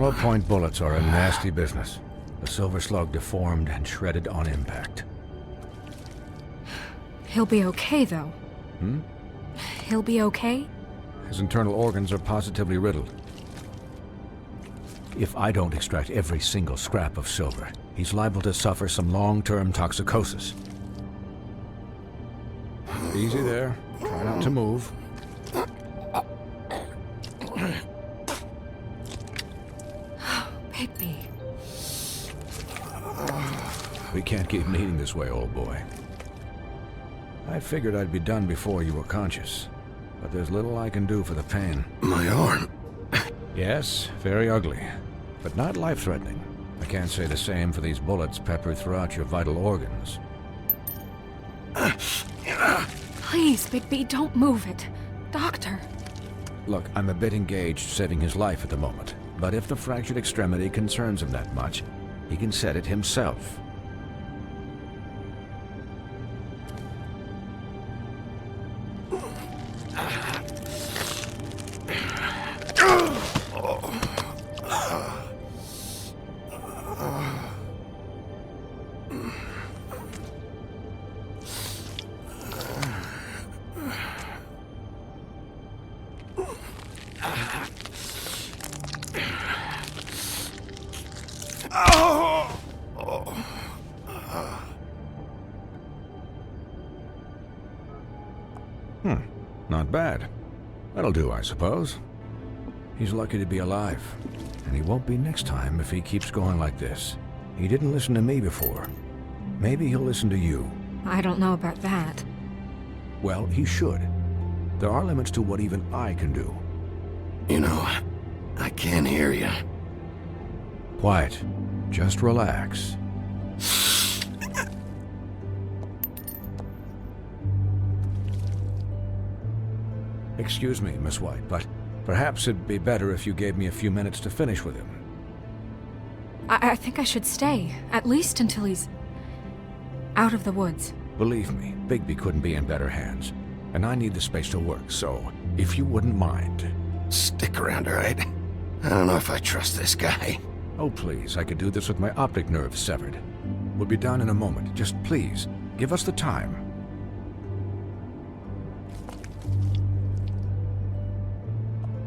Hollow-point bullets are a nasty business. The silver slug deformed and shredded on impact. He'll be okay, though. He'll be okay? His internal organs are positively riddled. If I don't extract every single scrap of silver, he's liable to suffer some long-term toxicosis. Easy there. Try not to move. Bigby. We can't keep meeting this way, old boy. I figured I'd be done before you were conscious, but there's little I can do for the pain. My arm. Yes, very ugly, but not life-threatening. I can't say the same for these bullets peppered throughout your vital organs. Please, Bigby, don't move it. Doctor. Look, I'm a bit engaged saving his life at the moment, but if the fractured extremity concerns him that much, he can set it himself. Not bad. That'll do, I suppose. He's lucky to be alive, and he won't be next time if he keeps going like this. He didn't listen to me before. Maybe he'll listen to you. I don't know about that. Well, he should. There are limits to what even I can do. You know, I can't hear you. Quiet. Just relax. Excuse me, Miss White, but perhaps it'd be better if you gave me a few minutes to finish with him. I think I should stay, at least until he's out of the woods. Believe me, Bigby couldn't be in better hands, and I need the space to work, so if you wouldn't mind. Stick around, all right? I don't know if I trust this guy. Oh, please, I could do this with my optic nerve severed. We'll be done in a moment. Just please, give us the time.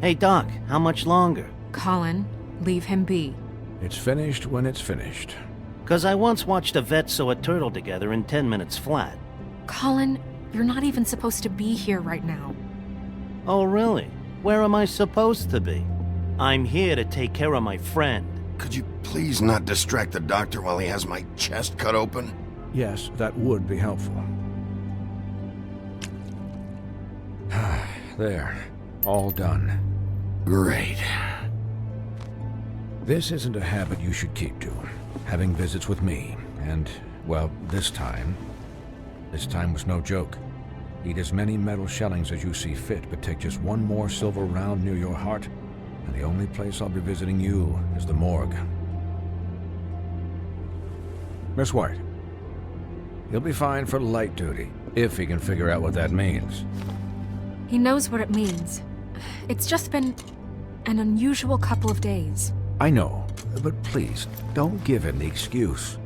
Hey, Doc, how much longer? Colin, leave him be. It's finished when it's finished. 'Cause I once watched a vet sew a turtle together in 10 minutes flat. Colin, you're not even supposed to be here right now. Oh, really? Where am I supposed to be? I'm here to take care of my friend. Could you please not distract the doctor while he has my chest cut open? Yes, that would be helpful. There. All done. Great. This isn't a habit you should keep to. Having visits with me, and, well, this time was no joke. Eat as many metal shellings as you see fit, but take just one more silver round near your heart, and the only place I'll be visiting you is the morgue. Miss White, he'll be fine for light duty, if he can figure out what that means. He knows what it means. It's just been an unusual couple of days. I know, but please, don't give him the excuse.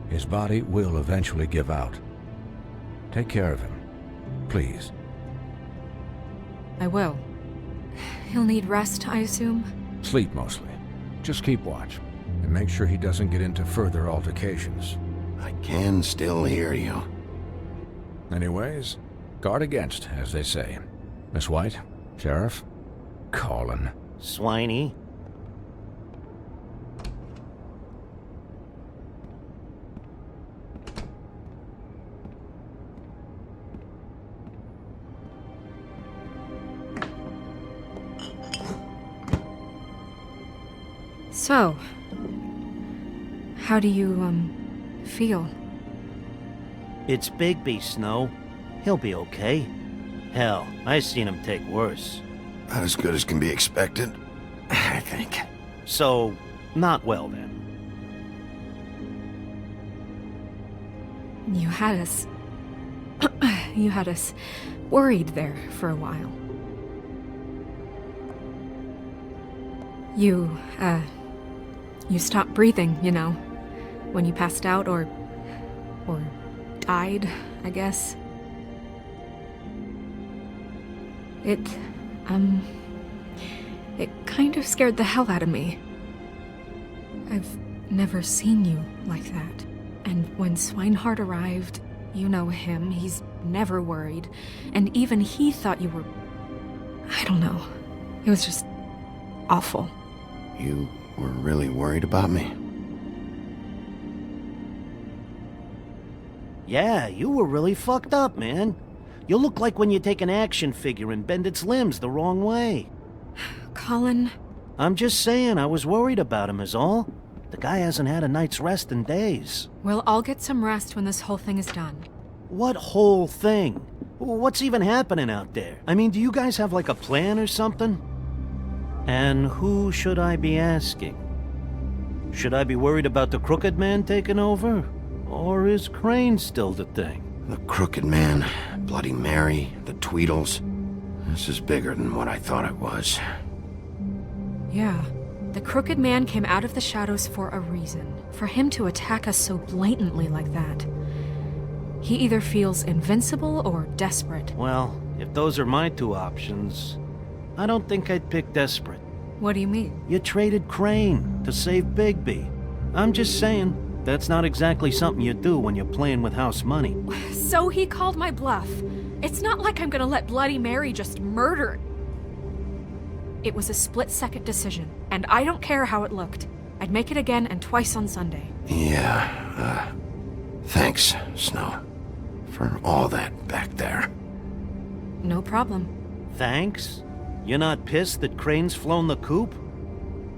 His body will eventually give out. Take care of him, please. I will. He'll need rest, I assume? Sleep mostly. Just keep watch, and make sure he doesn't get into further altercations. I can still hear you. Anyways, guard against, as they say. Miss White, Sheriff, Colin. Swiney. So, how do you, feel? It's Bigby, Snow. He'll be okay. Hell, I seen him take worse. Not as good as can be expected, I think. So, not well then. You had us... you had us worried there for a while. You stopped breathing, you know, when you passed out or died, I guess. It kind of scared the hell out of me. I've never seen you like that. And when Swinehart arrived, you know him, he's never worried. And even he thought you were... I don't know. It was just awful. You were really worried about me? Yeah, you were really fucked up, man. You look like when you take an action figure and bend its limbs the wrong way. Colin... I'm just saying, I was worried about him is all. The guy hasn't had a night's rest in days. We'll all get some rest when this whole thing is done. What whole thing? What's even happening out there? I mean, do you guys have like a plan or something? And who should I be asking? Should I be worried about the Crooked Man taking over? Or is Crane still the thing? The Crooked Man, Bloody Mary, the Tweedles. This is bigger than what I thought it was. Yeah. The Crooked Man came out of the shadows for a reason. For him to attack us so blatantly like that. He either feels invincible or desperate. Well, if those are my two options, I don't think I'd pick desperate. What do you mean? You traded Crane to save Bigby. I'm just saying, that's not exactly something you do when you're playing with house money. So he called my bluff. It's not like I'm gonna let Bloody Mary just murder. It was a split-second decision, and I don't care how it looked. I'd make it again and twice on Sunday. Yeah, thanks, Snow, for all that back there. No problem. Thanks? You're not pissed that Crane's flown the coop?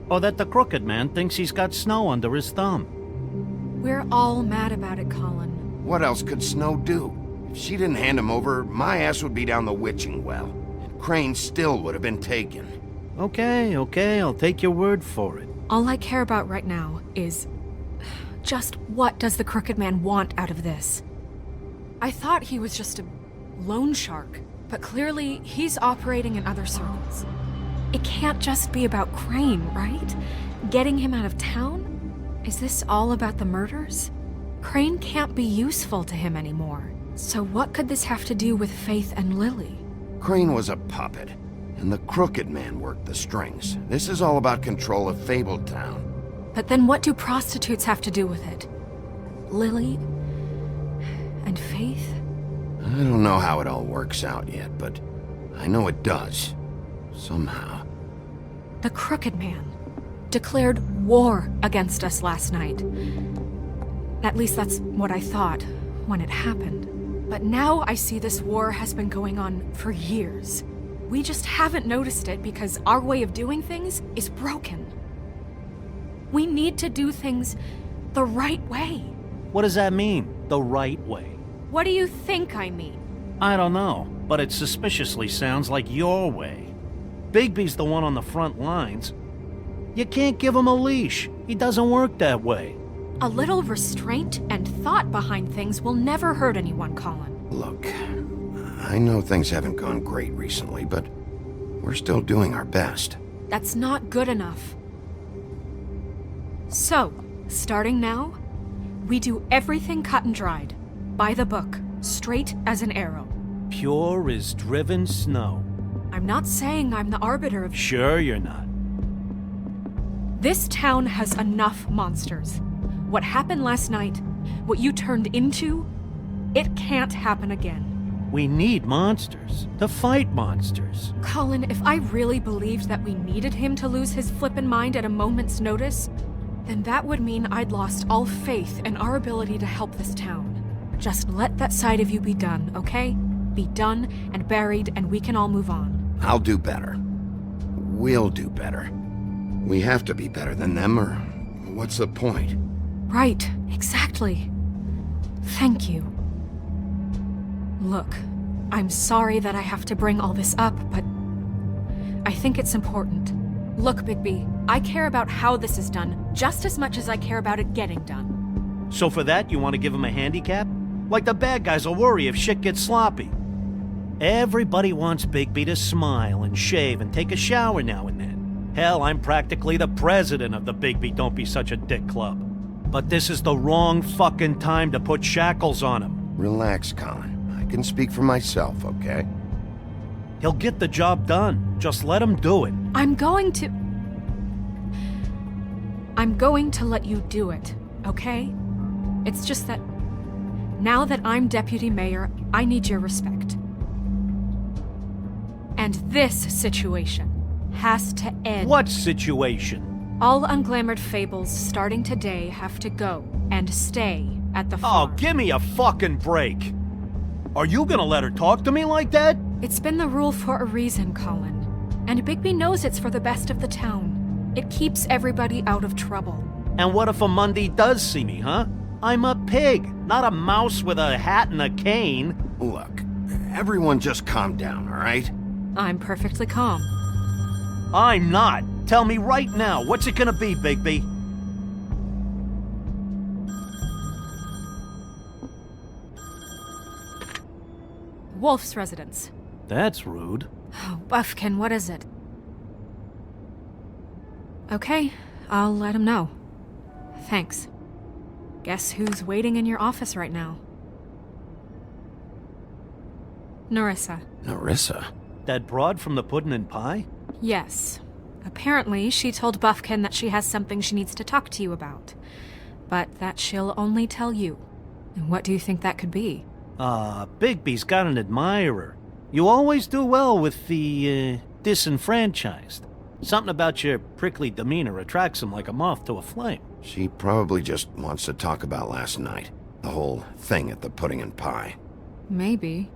Or that the Crooked Man thinks he's got Snow under his thumb? We're all mad about it, Colin. What else could Snow do? If she didn't hand him over, my ass would be down the witching well. And Crane still would have been taken. Okay, I'll take your word for it. All I care about right now is... just what does the Crooked Man want out of this? I thought he was just a loan shark, but clearly he's operating in other circles. It can't just be about Crane, right? Getting him out of town? Is this all about the murders? Crane can't be useful to him anymore. So what could this have to do with Faith and Lily? Crane was a puppet, and the Crooked Man worked the strings. This is all about control of Fabletown. But then what do prostitutes have to do with it? Lily? And Faith? I don't know how it all works out yet, but I know it does. Somehow. The Crooked Man declared war against us last night. At least that's what I thought when it happened. But now I see this war has been going on for years. We just haven't noticed it because our way of doing things is broken. We need to do things the right way. What does that mean, the right way? What do you think I mean? I don't know, but it suspiciously sounds like your way. Bigby's the one on the front lines. You can't give him a leash. He doesn't work that way. A little restraint and thought behind things will never hurt anyone, Colin. Look, I know things haven't gone great recently, but we're still doing our best. That's not good enough. So, starting now, we do everything cut and dried. By the book, straight as an arrow. Pure as driven snow. I'm not saying I'm the arbiter of... Sure you're not. This town has enough monsters. What happened last night, what you turned into, it can't happen again. We need monsters. To fight monsters. Colin, if I really believed that we needed him to lose his flippin' mind at a moment's notice, then that would mean I'd lost all faith in our ability to help this town. Just let that side of you be done, okay? Be done and buried, and we can all move on. I'll do better. We'll do better. We have to be better than them, or what's the point? Right, exactly. Thank you. Look, I'm sorry that I have to bring all this up, but I think it's important. Look, Bigby, I care about how this is done just as much as I care about it getting done. So for that, you want to give him a handicap? Like the bad guys will worry if shit gets sloppy. Everybody wants Bigby to smile and shave and take a shower now and then. Hell, I'm practically the president of the Bigby Don't Be Such a Dick Club. But this is the wrong fucking time to put shackles on him. Relax, Colin. I can speak for myself, okay? He'll get the job done. Just let him do it. I'm going to let you do it, okay? It's just that now that I'm deputy mayor, I need your respect. And this situation has to end. What situation? All unglamored fables starting today have to go and stay at the Oh, farm. give me a fucking break. Are you gonna let her talk to me like that? It's been the rule for a reason, Colin. And Bigby knows it's for the best of the town. It keeps everybody out of trouble. And what if a Monday does see me, huh? I'm a pig, not a mouse with a hat and a cane. Look, everyone just calm down, all right? I'm perfectly calm. I'm not. Tell me right now, what's it gonna be, Bigby? Wolf's residence. That's rude. Oh, Buffkin, what is it? Okay, I'll let him know. Thanks. Guess who's waiting in your office right now? Nerissa. Nerissa? That broad from the puddin' and pie? Yes. Apparently, she told Buffkin that she has something she needs to talk to you about. But that she'll only tell you. And what do you think that could be? Bigby's got an admirer. You always do well with the, disenfranchised. Something about your prickly demeanor attracts him like a moth to a flame. She probably just wants to talk about last night. The whole thing at the pudding and pie. Maybe.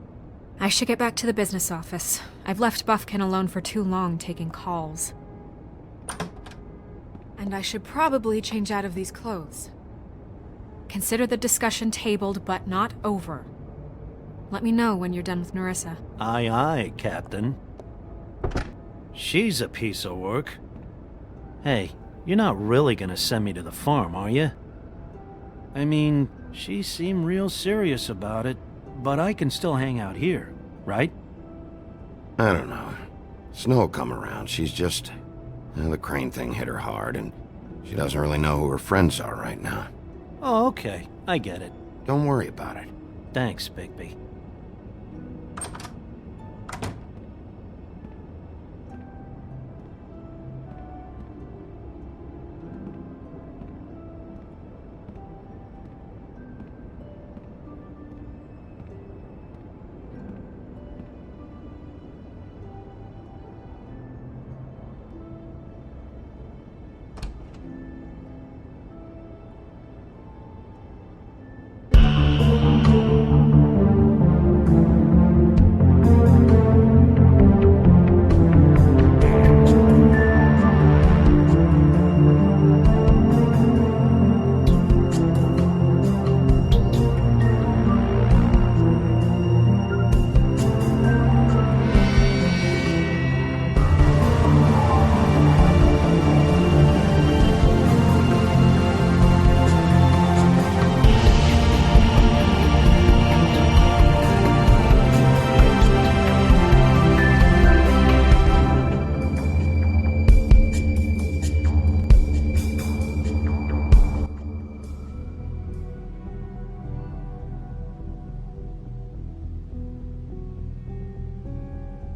I should get back to the business office. I've left Buffkin alone for too long taking calls. And I should probably change out of these clothes. Consider the discussion tabled but not over. Let me know when you're done with Nerissa. Aye, aye, Captain. She's a piece of work. Hey, you're not really gonna send me to the farm, are you? I mean, she seemed real serious about it, but I can still hang out here, right? I don't know. Snow come around. She's just... the Crane thing hit her hard, and she doesn't really know who her friends are right now. Oh, okay. I get it. Don't worry about it. Thanks, Bigby.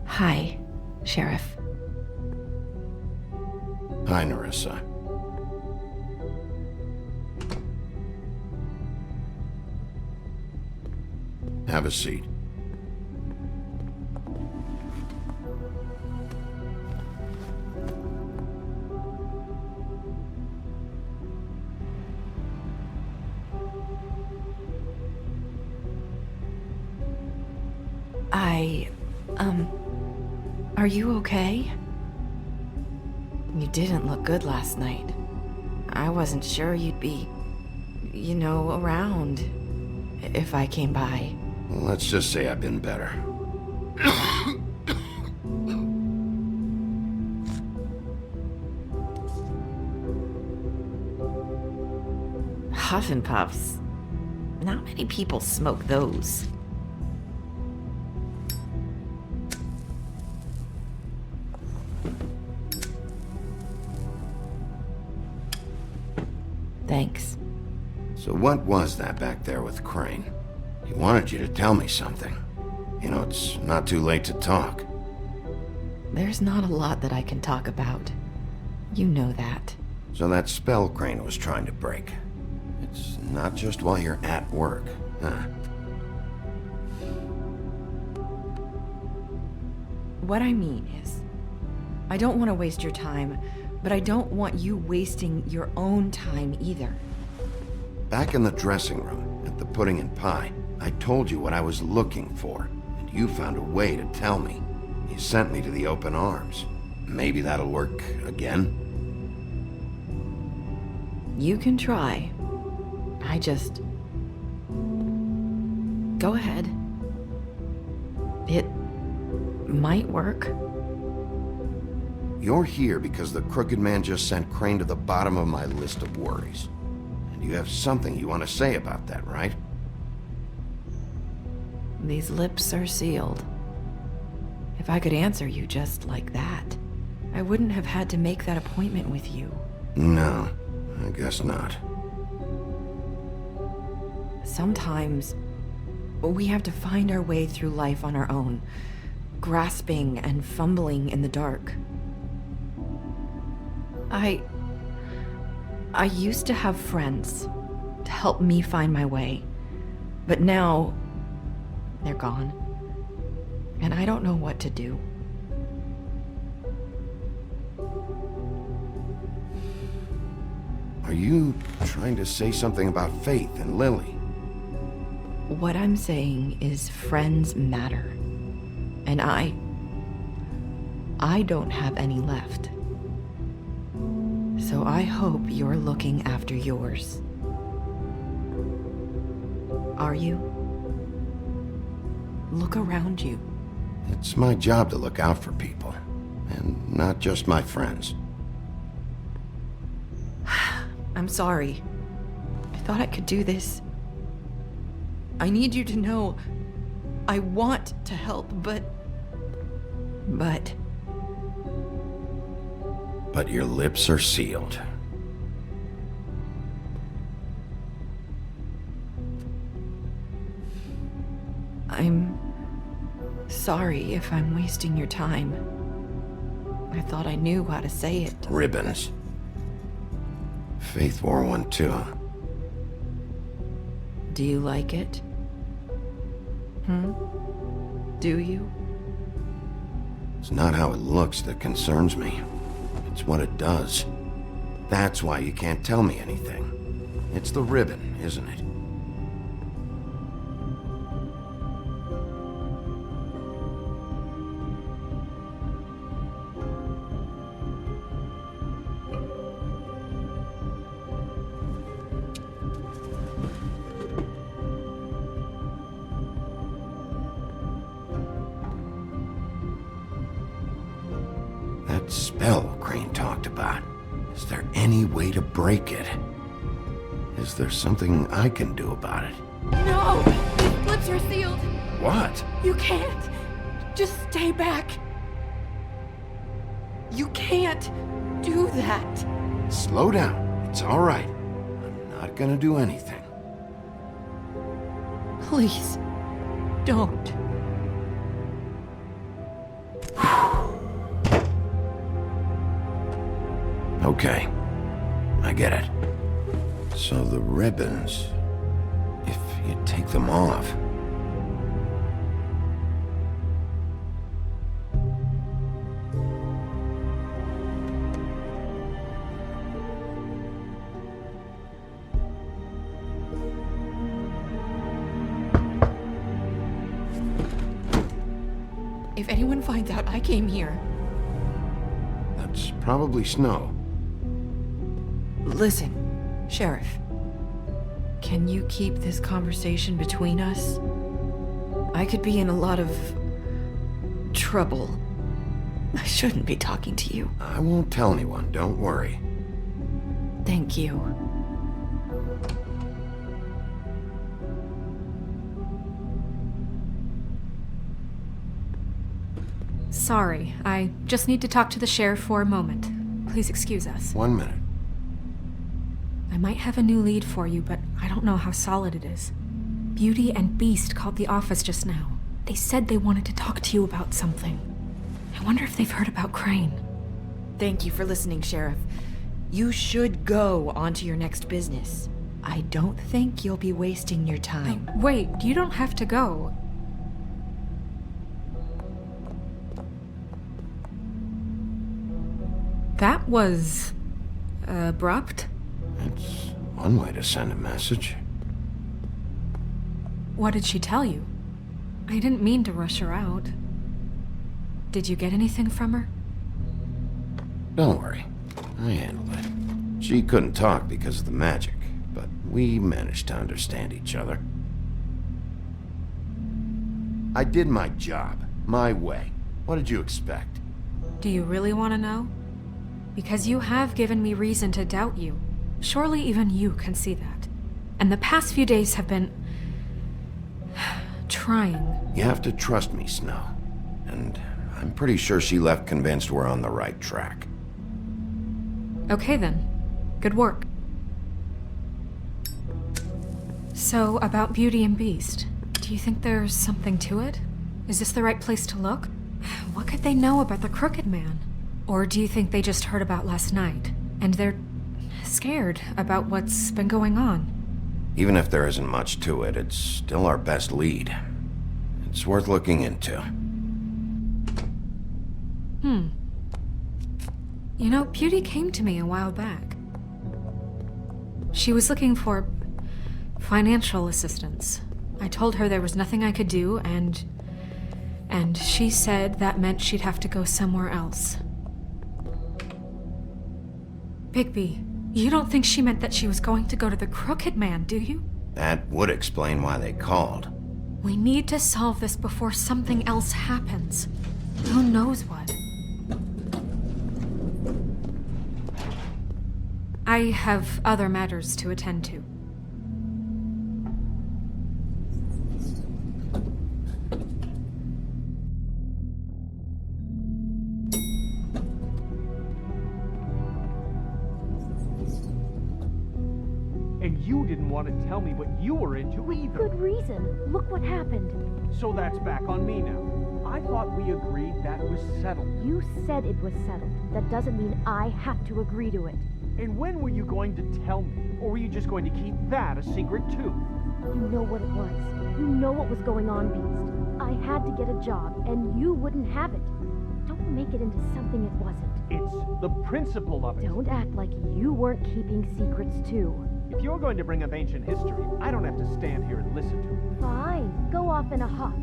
Hi, Sheriff. Hi, Nerissa. Have a seat. Are you okay? You didn't look good last night. I wasn't sure you'd be, around if I came by. Let's just say I've been better. Huff and Puffs. Not many people smoke those. Thanks. So what was that back there with Crane? He wanted you to tell me something. You know, it's not too late to talk. There's not a lot that I can talk about. You know that. So that spell Crane was trying to break. It's not just while you're at work, huh? What I mean is, I don't want to waste your time, but I don't want you wasting your own time either. Back in the dressing room, at the pudding and pie, I told you what I was looking for, and you found a way to tell me. You sent me to the open arms. Maybe that'll work again? You can try. I just... Go ahead. It might work. You're here because the Crooked Man just sent Crane to the bottom of my list of worries. And you have something you want to say about that, right? These lips are sealed. If I could answer you just like that, I wouldn't have had to make that appointment with you. No, I guess not. Sometimes we have to find our way through life on our own, grasping and fumbling in the dark. I used to have friends to help me find my way, but now they're gone, and I don't know what to do. Are you trying to say something about Faith and Lily? What I'm saying is friends matter, and I don't have any left. So I hope you're looking after yours. Are you? Look around you. It's my job to look out for people, and not just my friends. I'm sorry. I thought I could do this. I need you to know I want to help, but But your lips are sealed. I'm sorry if I'm wasting your time. I thought I knew how to say it. Ribbons. Faith wore one too. Do you like it? Do you? It's not how it looks that concerns me. It's what it does. That's why you can't tell me anything. It's the ribbon, isn't it? That spell Crane talked about. Is there any way to break it? Is there something I can do about it? No! These lips are sealed! What? You can't! Just stay back! You can't do that! Slow down. It's all right. I'm not gonna do anything. Please, don't. Okay, I get it. So the ribbons, if you take them off... If anyone finds out I came here... That's probably Snow. Listen, Sheriff. Can you keep this conversation between us? I could be in a lot of... trouble. I shouldn't be talking to you. I won't tell anyone, don't worry. Thank you. Sorry, I just need to talk to the sheriff for a moment. Please excuse us. 1 minute. I might have a new lead for you, but I don't know how solid it is. Beauty and Beast called the office just now. They said they wanted to talk to you about something. I wonder if they've heard about Crane. Thank you for listening, Sheriff. You should go on to your next business. I don't think you'll be wasting your time. Wait, you don't have to go. That was abrupt. It's one way to send a message. What did she tell you? I didn't mean to rush her out. Did you get anything from her? Don't worry. I handled it. She couldn't talk because of the magic, but we managed to understand each other. I did my job, my way. What did you expect? Do you really want to know? Because you have given me reason to doubt you. Surely even you can see that. And the past few days have been... trying. You have to trust me, Snow. And I'm pretty sure she left convinced we're on the right track. Okay then. Good work. So, about Beauty and Beast, do you think there's something to it? Is this the right place to look? What could they know about the Crooked Man? Or do you think they just heard about last night, and they're scared about what's been going on? Even if there isn't much to it, it's still our best lead. It's worth looking into. You know, Beauty came to me a while back. She was looking for financial assistance. I told her there was nothing I could do, and she said that meant she'd have to go somewhere else. Bigby, you don't think she meant that she was going to go to the Crooked Man, do you? That would explain why they called. We need to solve this before something else happens. Who knows what? I have other matters to attend to. And you didn't want to tell me what you were into either. Good reason. Look what happened. So that's back on me now. I thought we agreed that was settled. You said it was settled. That doesn't mean I have to agree to it. And when were you going to tell me? Or were you just going to keep that a secret too? You know what it was. You know what was going on, Beast. I had to get a job, and you wouldn't have it. Don't make it into something it wasn't. It's the principle of it. Don't act like you weren't keeping secrets too. If you're going to bring up ancient history, I don't have to stand here and listen to it. Fine. Go off in a huff.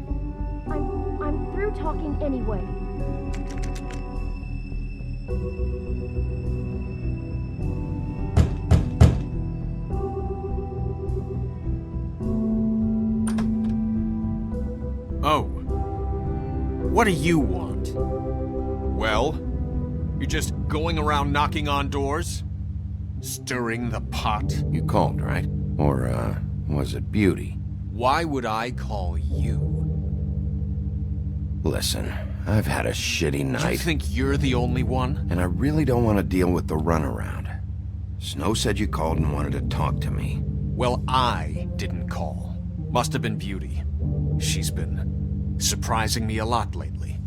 I'm through talking anyway. Oh. What do you want? Well, you're just going around knocking on doors? Stirring the pot? You called, right? Or, was it Beauty? Why would I call you? Listen, I've had a shitty night. You think you're the only one? And I really don't want to deal with the runaround. Snow said you called and wanted to talk to me. Well, I didn't call. Must have been Beauty. She's been surprising me a lot lately.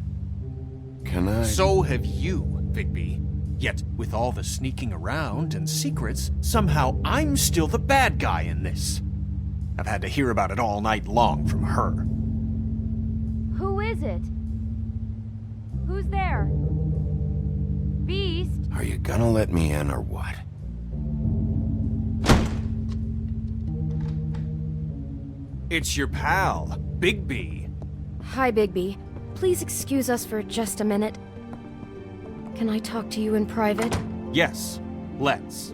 Can I? So have you, Bigby. Yet, with all the sneaking around and secrets, somehow I'm still the bad guy in this. I've had to hear about it all night long from her. Who is it? Who's there? Beast? Are you gonna let me in or what? It's your pal, Bigby. Hi, Bigby. Please excuse us for just a minute. Can I talk to you in private? Yes, let's.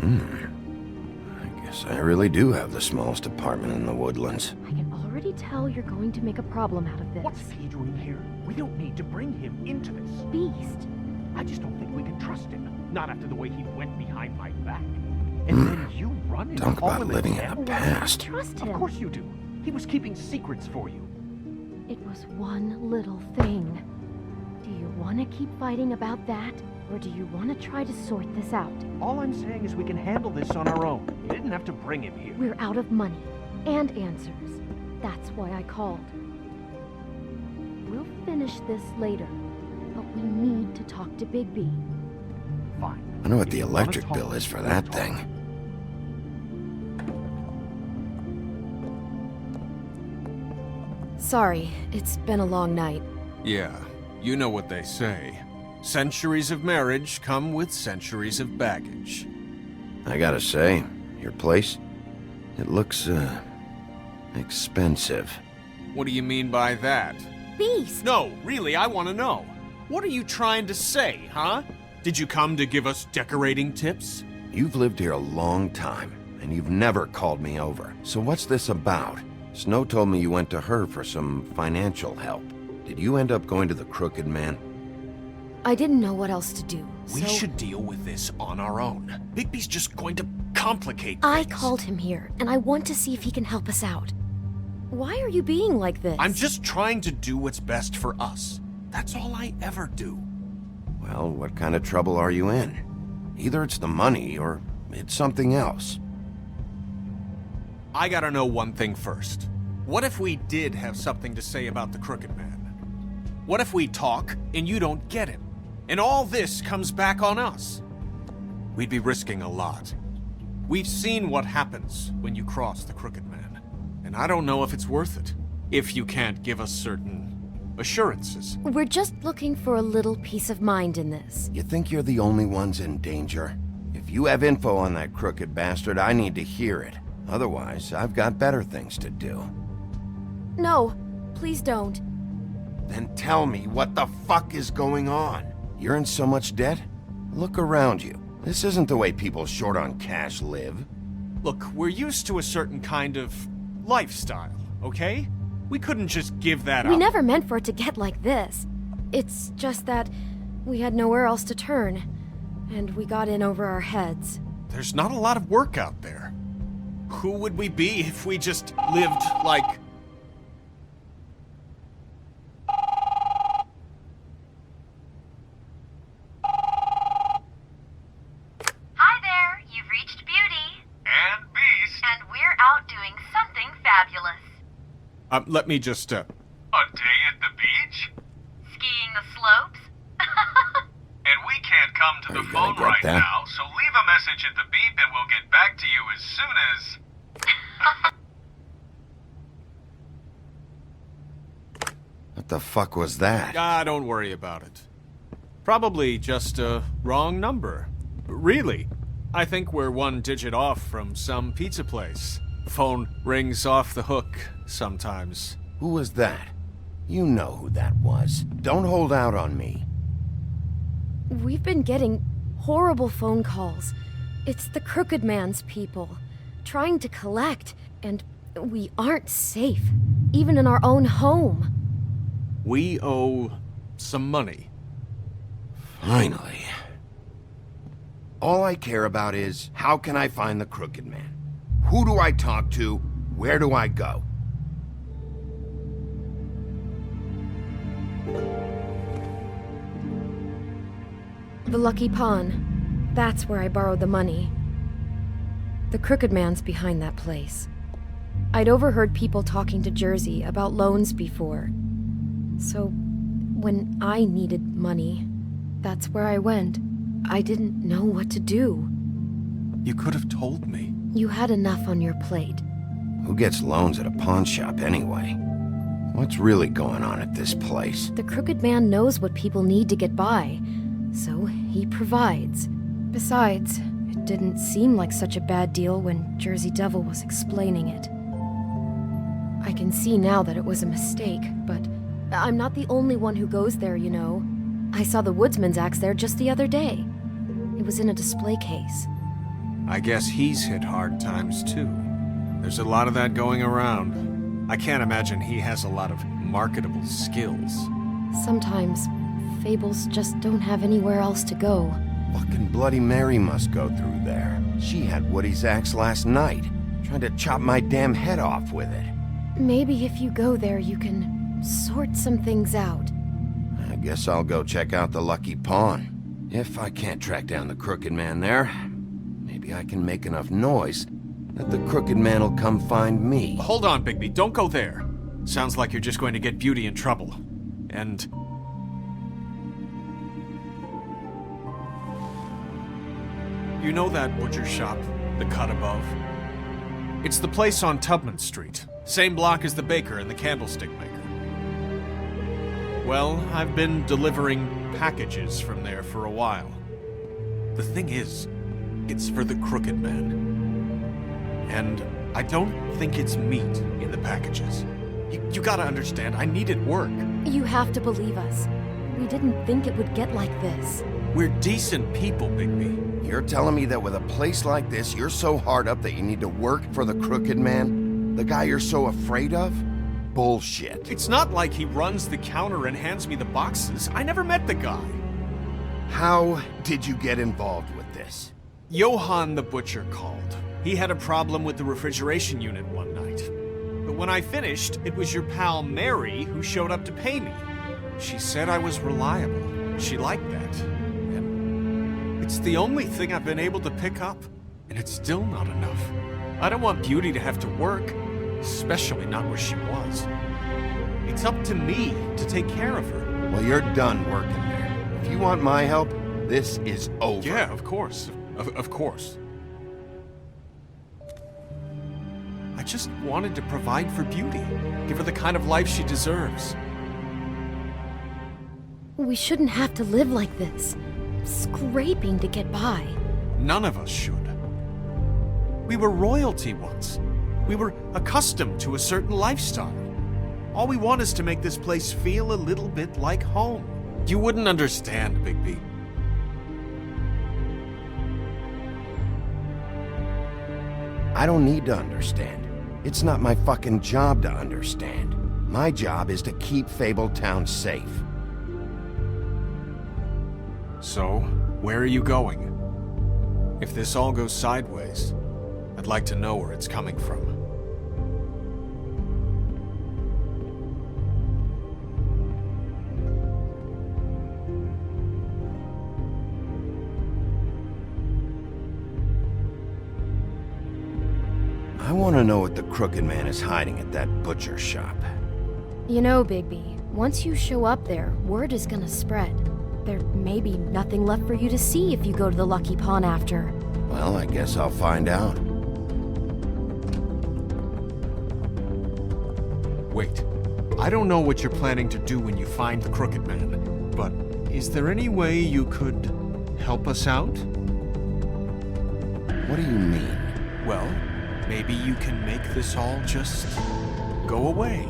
I guess I really do have the smallest apartment in the woodlands. I can already tell you're going to make a problem out of this. What's he doing here? We don't need to bring him into this. Beast? I just don't think we can trust him. Not after the way he went behind my back. And then you run and Talk call about him living a in the devil? past. Trust Of him. course you do. He was keeping secrets for you. It was one little thing. Do you want to keep fighting about that? Or do you want to try to sort this out? All I'm saying is we can handle this on our own. You didn't have to bring him here. We're out of money and answers. That's why I called. We'll finish this later, but we need to talk to Bigby. Fine. I wonder what If the you wanna electric talk, bill is for we'll that talk. thing. Sorry, it's been a long night. Yeah, you know what they say. Centuries of marriage come with centuries of baggage. I gotta say, your place, it looks, expensive. What do you mean by that? Beast! No, really, I want to know. What are you trying to say, huh? Did you come to give us decorating tips? You've lived here a long time, and you've never called me over. So what's this about? Snow told me you went to her for some financial help. Did you end up going to the Crooked Man? I didn't know what else to do, We so should deal with this on our own. Bigby's just going to complicate things. I called him here, and I want to see if he can help us out. Why are you being like this? I'm just trying to do what's best for us. That's all I ever do. Well, what kind of trouble are you in? Either it's the money, or it's something else. I gotta know one thing first. What if we did have something to say about the Crooked Man? What if we talk and you don't get him? And all this comes back on us? We'd be risking a lot. We've seen what happens when you cross the Crooked Man. And I don't know if it's worth it. If you can't give us certain assurances. We're just looking for a little peace of mind in this. You think you're the only ones in danger? If you have info on that crooked bastard, I need to hear it. Otherwise, I've got better things to do. No, please don't. Then tell me what the fuck is going on? You're in so much debt? Look around you. This isn't the way people short on cash live. Look, we're used to a certain kind of lifestyle, okay? We couldn't just give that We up. never meant for it to get like this. It's just that we had nowhere else to turn, and we got in over our heads. There's not a lot of work out there. Who would we be if we just lived like... Hi there, you've reached Beauty. And Beast. And we're out doing something fabulous. let me just, A day at the beach? Skiing the slopes? And we can't come to Are the you gonna phone get right that? now, so leave a message at the beep and we'll get back to you as soon as... What the fuck was that? don't worry about it. Probably just a wrong number. Really, I think we're one digit off from some pizza place. Phone rings off the hook sometimes. Who was that? You know who that was. Don't hold out on me. We've been getting horrible phone calls. It's the Crooked Man's people, trying to collect, and we aren't safe, even in our own home. We owe some money. Finally. All I care about is, how can I find the Crooked Man? Who do I talk to? Where do I go? The Lucky Pawn. That's where I borrowed the money. The Crooked Man's behind that place. I'd overheard people talking to Jersey about loans before. So, when I needed money, that's where I went. I didn't know what to do. You could have told me. You had enough on your plate. Who gets loans at a pawn shop anyway? What's really going on at this place? The Crooked Man knows what people need to get by, so he provides. Besides, it didn't seem like such a bad deal when Jersey Devil was explaining it. I can see now that it was a mistake, but I'm not the only one who goes there, you know. I saw the Woodsman's axe there just the other day. It was in a display case. I guess he's hit hard times too. There's a lot of that going around. I can't imagine he has a lot of marketable skills. Sometimes, fables just don't have anywhere else to go. Fucking Bloody Mary must go through there. She had Woody's axe last night, trying to chop my damn head off with it. Maybe if you go there, you can sort some things out. I guess I'll go check out the Lucky Pawn. If I can't track down the Crooked Man there, maybe I can make enough noise that the Crooked Man will come find me. Hold on, Bigby. Don't go there. Sounds like you're just going to get Beauty in trouble. And... you know that butcher shop, the cut above? It's the place on Tubman Street. Same block as the baker and the candlestick maker. Well, I've been delivering packages from there for a while. The thing is, it's for the Crooked Man. And I don't think it's meat in the packages. You gotta understand, I needed work. You have to believe us. We didn't think it would get like this. We're decent people, Bigby. You're telling me that with a place like this, you're so hard up that you need to work for the Crooked Man? The guy you're so afraid of? Bullshit. It's not like he runs the counter and hands me the boxes. I never met the guy. How did you get involved with this? Johann the butcher called. He had a problem with the refrigeration unit one night. But when I finished, it was your pal Mary who showed up to pay me. She said I was reliable. She liked that. And it's the only thing I've been able to pick up. And it's still not enough. I don't want Beauty to have to work. Especially not where she was. It's up to me to take care of her. Well, you're done working there. If you want my help, this is over. Yeah, of course. Of course. I just wanted to provide for Beauty. Give her the kind of life she deserves. We shouldn't have to live like this. Scraping to get by. None of us should. We were royalty once. We were accustomed to a certain lifestyle. All we want is to make this place feel a little bit like home. You wouldn't understand, Bigby. I don't need to understand. It's not my fucking job to understand. My job is to keep Fabletown safe. So, where are you going? If this all goes sideways, I'd like to know where it's coming from. I want to know what the Crooked Man is hiding at that butcher shop. You know, Bigby, once you show up there, word is gonna spread. There may be nothing left for you to see if you go to the Lucky Pawn after. Well, I guess I'll find out. Wait. I don't know what you're planning to do when you find the Crooked Man, but is there any way you could help us out? What do you mean? Well, maybe you can make this all just go away.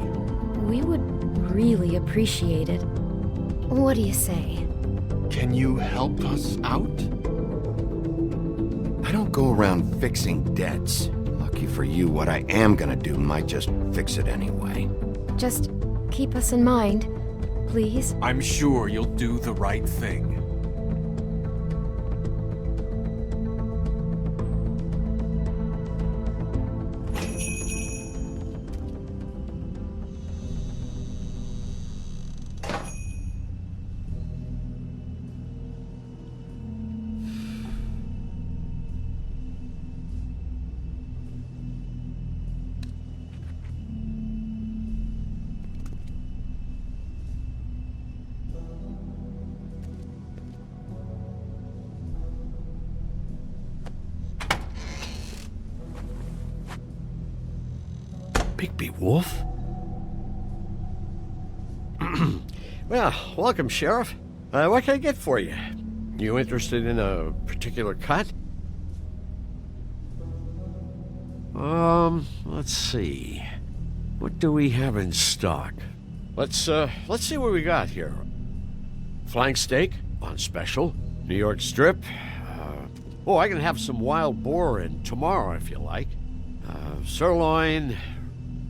We would really appreciate it. What do you say? Can you help us out? I don't go around fixing debts. Lucky for you, what I am gonna do might just fix it anyway. Just keep us in mind, please. I'm sure you'll do the right thing. Bigby Wolf? Well, welcome, Sheriff. What can I get for you? You interested in a particular cut? Let's see. What do we have in stock? Let's see what we got here. Flank steak on special. New York strip. I can have some wild boar in tomorrow if you like. Sirloin,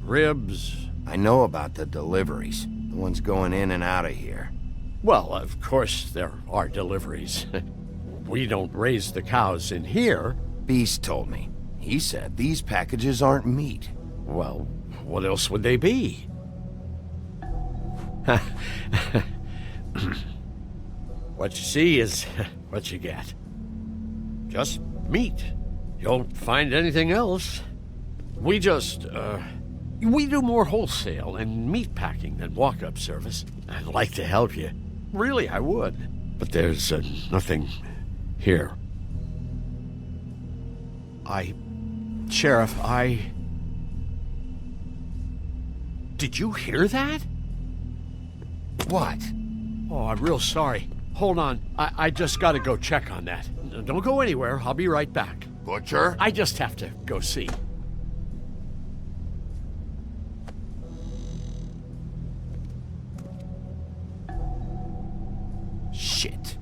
ribs. I know about the deliveries. The ones going in and out of here. Well, of course there are deliveries. We don't raise the cows in here. Beast told me. He said these packages aren't meat. Well, what else would they be? What you see is what you get. Just meat. You won't find anything else. We do more wholesale and meat packing than walk-up service. I'd like to help you. Really, I would. But there's nothing here. Sheriff, Did you hear that? What? Oh, I'm real sorry. Hold on. I just gotta go check on that. Don't go anywhere. I'll be right back. Butcher? I just have to go see. Shit.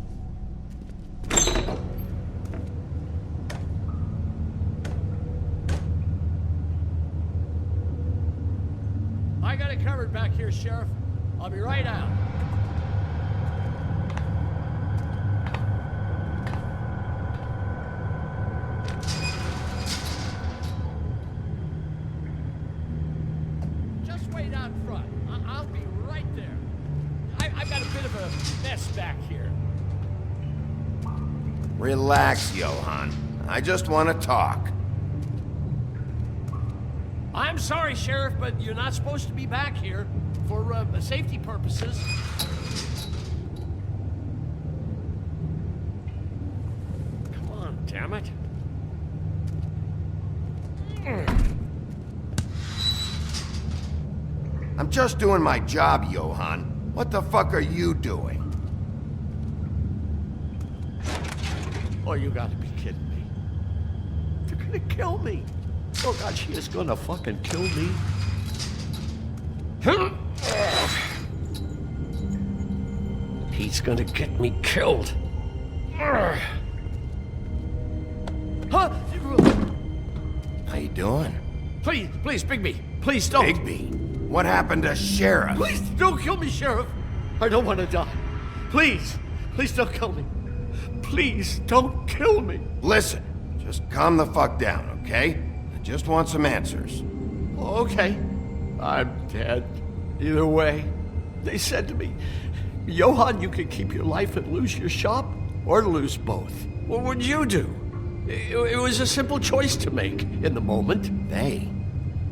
I got it covered back here, Sheriff. I'll be right out. Just wait out front. I'll be right there. I've got a bit of a mess back here. Relax, Johann. I just want to talk. I'm sorry, Sheriff, but you're not supposed to be back here for safety purposes. Come on, damn it. I'm just doing my job, Johann. What the fuck are you doing? Oh, you gotta be kidding me. They're gonna kill me. Oh God, she is gonna fucking kill me. He's gonna get me killed. How you doing? Please, Bigby, please don't. Bigby? What happened to Sheriff? Please don't kill me, Sheriff. I don't want to die. Please don't kill me. Please don't kill me. Listen, just calm the fuck down, okay? I just want some answers. Okay. I'm dead. Either way. They said to me, Johann, you can keep your life and lose your shop, or lose both. What would you do? It was a simple choice to make in the moment. They?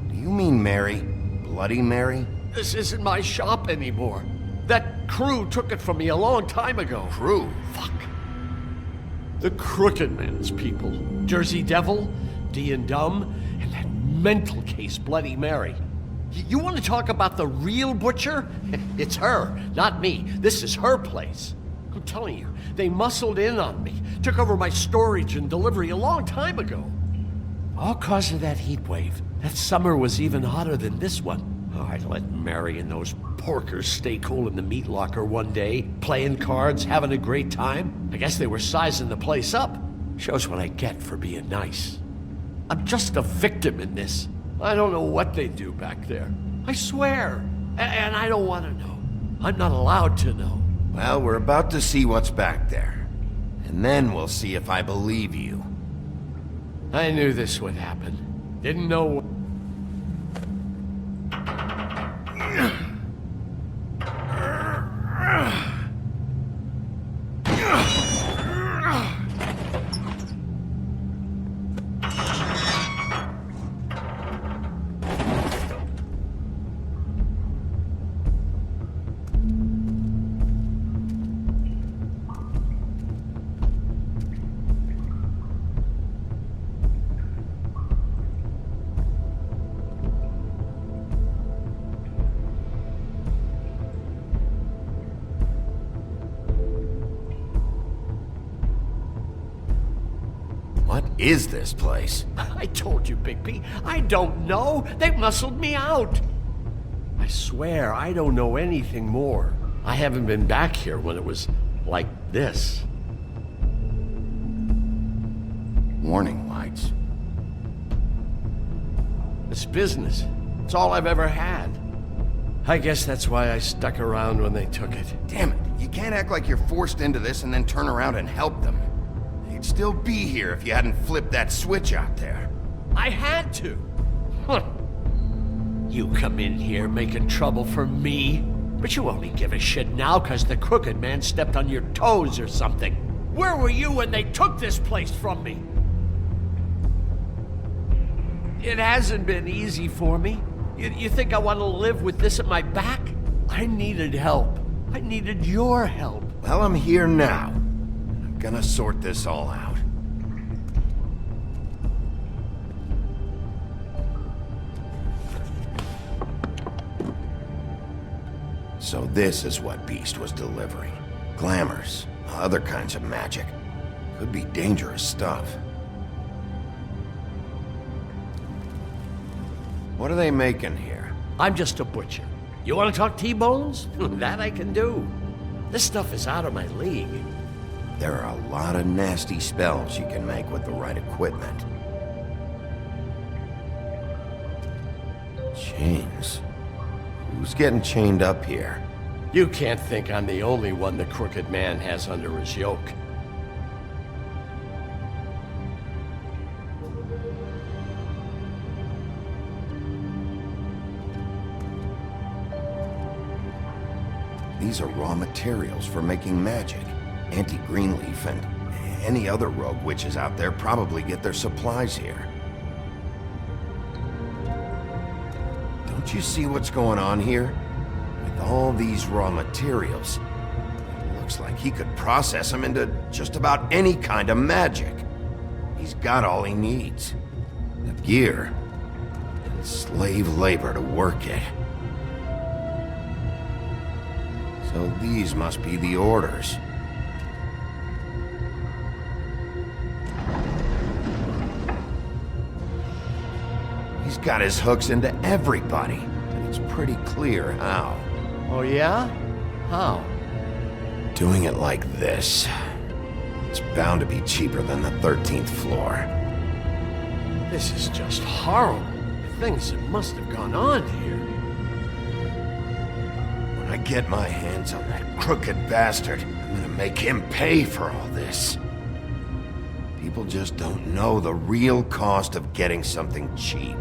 Do you mean Mary? Bloody Mary? This isn't my shop anymore. That crew took it from me a long time ago. Crew? Fuck. The Crooked Man's people. Jersey Devil, D and Dumb, and that mental case, Bloody Mary. You want to talk about the real butcher? It's her, not me. This is her place. I'm telling you, they muscled in on me, took over my storage and delivery a long time ago. All cause of that heat wave. That summer was even hotter than this one. Oh, I'd let Mary and those porkers stay cool in the meat locker one day, playing cards, having a great time. I guess they were sizing the place up. Shows what I get for being nice. I'm just a victim in this. I don't know what they do back there. I swear. And I don't want to know. I'm not allowed to know. Well, we're about to see what's back there. And then we'll see if I believe you. I knew this would happen. Didn't know... What is this place? I told you, Bigby. I don't know. They muscled me out. I swear I don't know anything more. I haven't been back here when it was like this. Warning lights. It's business. It's all I've ever had. I guess that's why I stuck around when they took it. Damn it. You can't act like you're forced into this and then turn around and help them. They'd still be here if you hadn't flipped that switch out there. I had to. Huh. You come in here making trouble for me? But you only give a shit now because the Crooked Man stepped on your toes or something. Where were you when they took this place from me? It hasn't been easy for me. You think I want to live with this at my back? I needed help. I needed your help. Well, I'm here now. I'm gonna sort this all out. So this is what Beast was delivering. Glamours, other kinds of magic. Could be dangerous stuff. What are they making here? I'm just a butcher. You want to talk T-bones? That I can do. This stuff is out of my league. There are a lot of nasty spells you can make with the right equipment. Chains. Who's getting chained up here? You can't think I'm the only one the Crooked Man has under his yoke. These are raw materials for making magic. Auntie Greenleaf and any other rogue witches out there probably get their supplies here. Don't you see what's going on here? With all these raw materials, it looks like he could process them into just about any kind of magic. He's got all he needs. The gear and slave labor to work it. So these must be the orders. He's got his hooks into everybody, and it's pretty clear how. Oh yeah? How? Doing it like this. It's bound to be cheaper than the 13th floor. This is just horrible. Things that must have gone on here. When I get my hands on that crooked bastard, I'm gonna make him pay for all this. People just don't know the real cost of getting something cheap.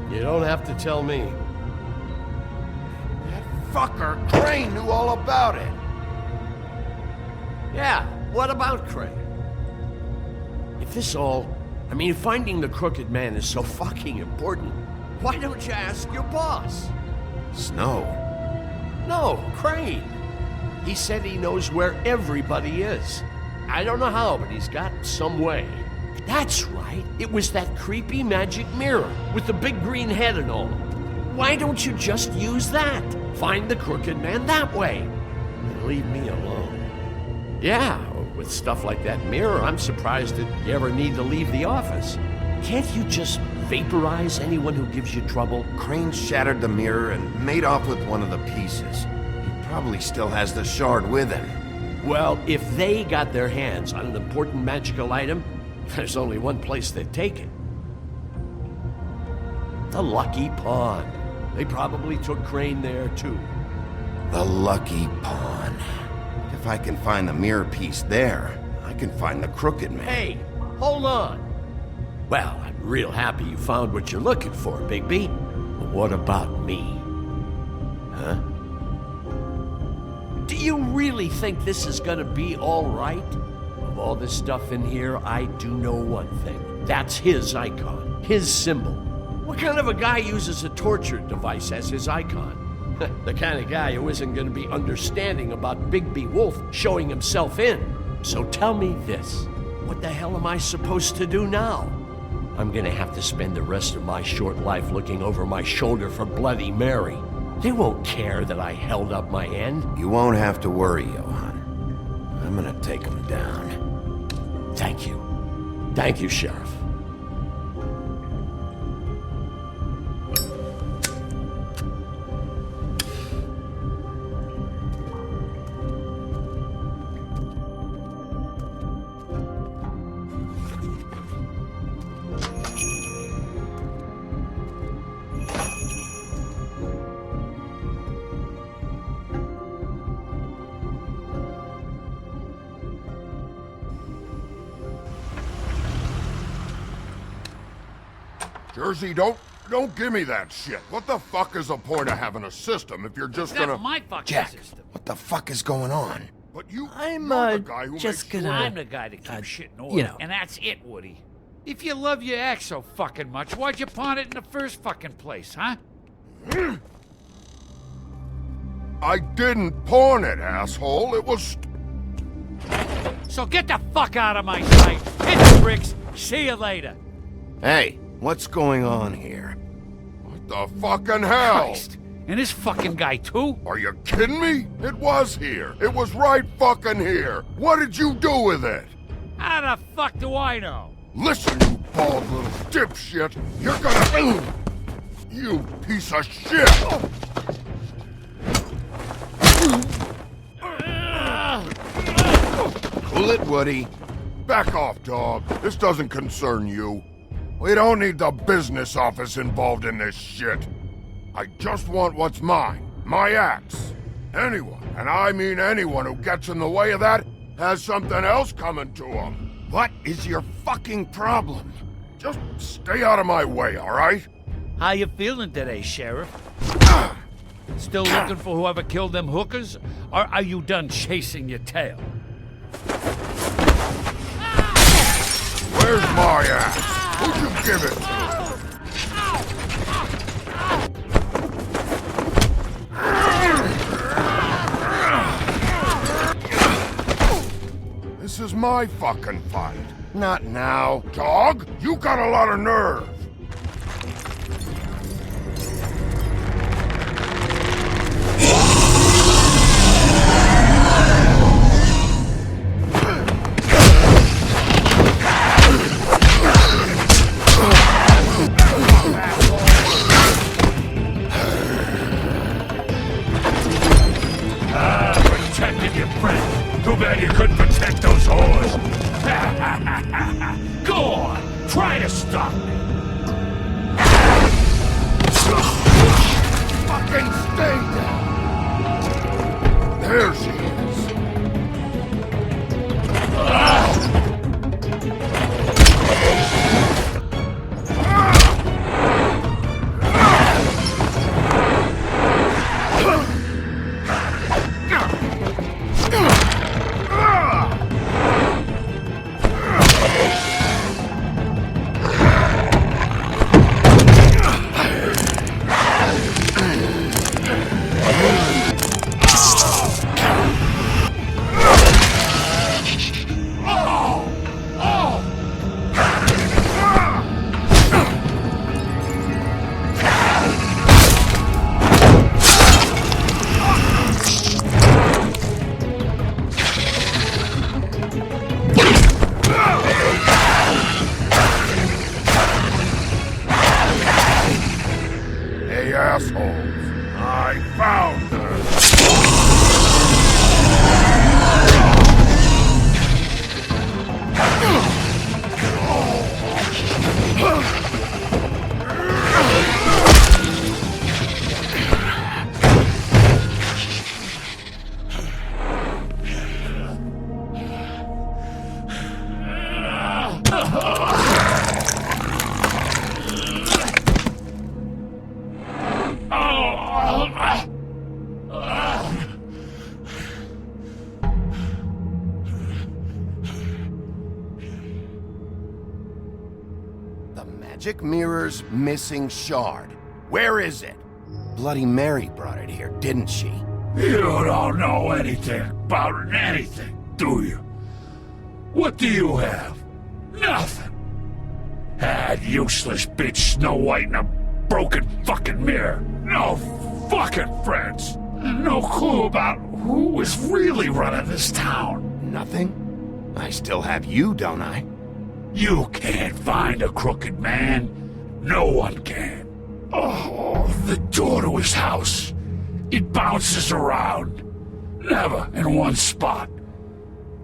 You don't have to tell me. That fucker Crane knew all about it. Yeah, what about Crane? If this all... I mean, finding the Crooked Man is so fucking important, why don't you ask your boss? Snow? No, Crane. He said he knows where everybody is. I don't know how, but he's got some way. That's right. It was that creepy magic mirror with the big green head and all. Why don't you just use that? Find the Crooked Man that way. And leave me alone. Yeah, with stuff like that mirror, I'm surprised that you ever need to leave the office. Can't you just vaporize anyone who gives you trouble? Crane shattered the mirror and made off with one of the pieces. He probably still has the shard with him. Well, if they got their hands on an important magical item, there's only one place they'd take it. The Lucky Pawn. They probably took Crane there, too. The Lucky Pawn. If I can find the mirror piece there, I can find the Crooked Man. Hey, hold on. Well, I'm real happy you found what you're looking for, Bigby. But what about me? Huh? Do you really think this is gonna be all right? Of all this stuff in here, I do know one thing. That's his icon, his symbol. What kind of a guy uses a torture device as his icon? The kind of guy who isn't gonna be understanding about Bigby Wolf showing himself in. So tell me this, what the hell am I supposed to do now? I'm gonna have to spend the rest of my short life looking over my shoulder for Bloody Mary. They won't care that I held up my end. You won't have to worry, Johan. I'm gonna take him down. Thank you. Thank you, Sheriff. Jersey, don't don't give me that shit. What the fuck is the point of having a system if you're just That's gonna... my fucking Jack, system. what the fuck is going on? But you're I'm, the guy who just makes gonna- I'm the guy that keeps shit in order. you know. And that's it, Woody. If you love your ex so fucking much, why'd you pawn it in the first fucking place, huh? I didn't pawn it, asshole. It was... So get the fuck out of my sight. Hit the bricks. See you later. Hey, what's going on here? What the fucking hell? Christ. And this fucking guy, too? Are you kidding me? It was here. It was right fucking here. What did you do with it? How the fuck do I know? Listen, you bald little dipshit. You're gonna... You piece of shit! Cool it, Woody. Back off, dog. This doesn't concern you. We don't need the business office involved in this shit. I just want what's mine. My axe. Anyone, and I mean anyone who gets in the way of that, has something else coming to them. What is your fucking problem? Just stay out of my way, all right? How you feeling today, Sheriff? Still looking for whoever killed them hookers? Or are you done chasing your tail? Where's my axe? Who'd you give it to? This is my fucking fight. Not now. Dog, you got a lot of nerve. Protected your friend. Too bad you couldn't protect those whores. Go on, try to stop me. Fucking stay down. There she is. Hey, assholes. I found her. The magic mirror's missing shard. Where is it? Bloody Mary brought it here, didn't she? You don't know anything about anything, do you? What do you have? Nothing. That useless bitch Snow White in a broken fucking mirror. No fucking friends. And no clue about who was really running this town. Nothing? I still have you, don't I? You can't find a crooked man. No one can. Oh, the door to his house. It bounces around. Never in one spot.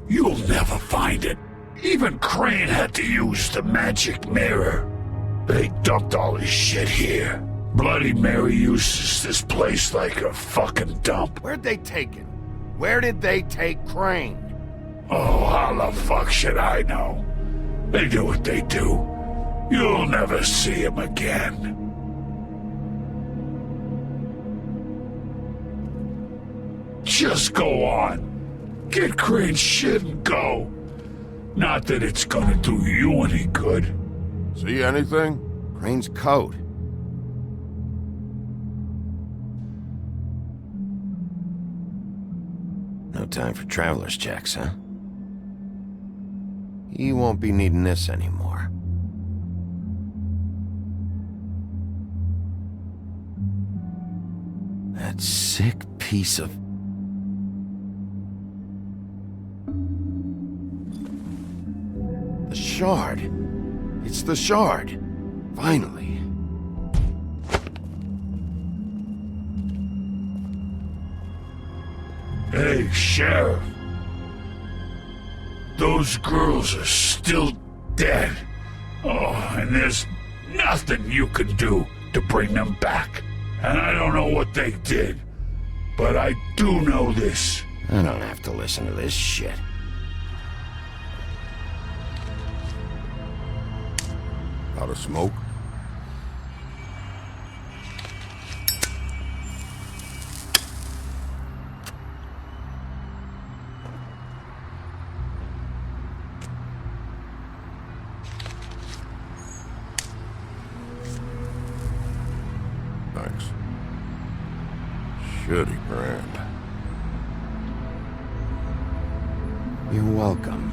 You'll never find it. Even Crane had to use the magic mirror. They dumped all his shit here. Bloody Mary uses this place like a fucking dump. Where'd they take him? Where did they take Crane? Oh, how the fuck should I know? They do what they do. You'll never see him again. Just go on. Get Crane's shit and go. Not that it's gonna do you any good. See anything? Crane's coat. No time for traveler's checks, huh? You won't be needing this anymore. That sick piece of... The shard. It's the shard. Finally. Hey, Sheriff. Those girls are still dead. Oh, and there's nothing you can do to bring them back. And I don't know what they did, but I do know this. I don't have to listen to this shit. Out of smoke? Thanks. Shitty brand. You're welcome.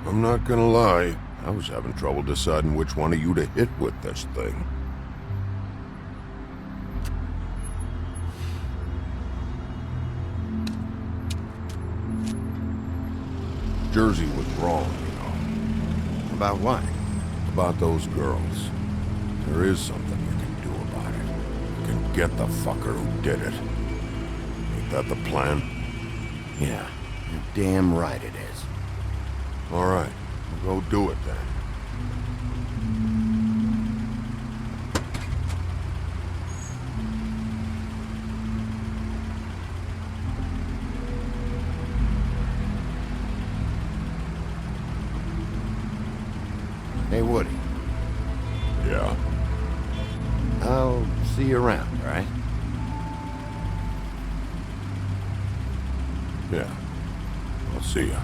I'm not gonna lie. I was having trouble deciding which one of you to hit with this thing. Jersey was wrong, you know. About what? About those girls. There is something you can do about it. You can get the fucker who did it. Ain't that the plan? Yeah, you're damn right it is. All right, we'll go do it then. Hey, Woody. Yeah? I'll see you around, all right? Yeah. I'll see ya.